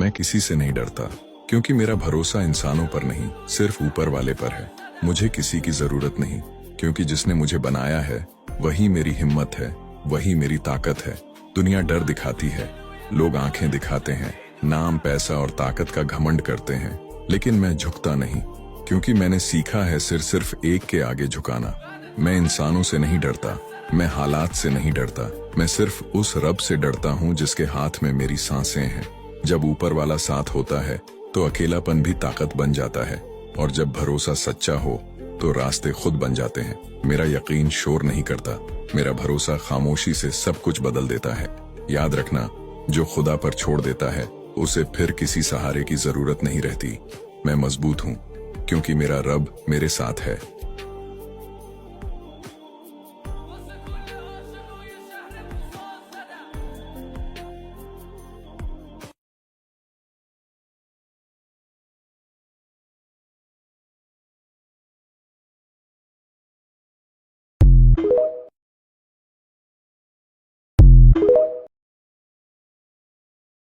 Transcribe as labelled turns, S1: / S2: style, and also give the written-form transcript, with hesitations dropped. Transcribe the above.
S1: मैं किसी से नहीं डरता, क्योंकि मेरा भरोसा इंसानों पर नहीं, सिर्फ ऊपर वाले पर है। मुझे किसी की जरूरत नहीं, क्योंकि जिसने मुझे बनाया है वही मेरी हिम्मत है, वही मेरी ताकत है। दुनिया डर दिखाती है, लोग आंखें दिखाते हैं, नाम, पैसा और ताकत का घमंड करते हैं, लेकिन मैं झुकता नहीं, क्योंकि मैंने सीखा है सिर्फ एक के आगे झुकाना। मैं इंसानों से नहीं डरता, मैं हालात से नहीं डरता, मैं सिर्फ उस रब से डरता हूँ जिसके हाथ में मेरी सांसें हैं। जब ऊपर वाला साथ होता है तो अकेलापन भी ताकत बन जाता है, और जब भरोसा सच्चा हो तो रास्ते खुद बन जाते हैं। मेरा यकीन शोर नहीं करता, मेरा भरोसा खामोशी से सब कुछ बदल देता है। याद रखना, जो खुदा पर छोड़ देता है उसे फिर किसी सहारे की जरूरत नहीं रहती। मैं मजबूत हूँ क्योंकि मेरा रब मेरे साथ है।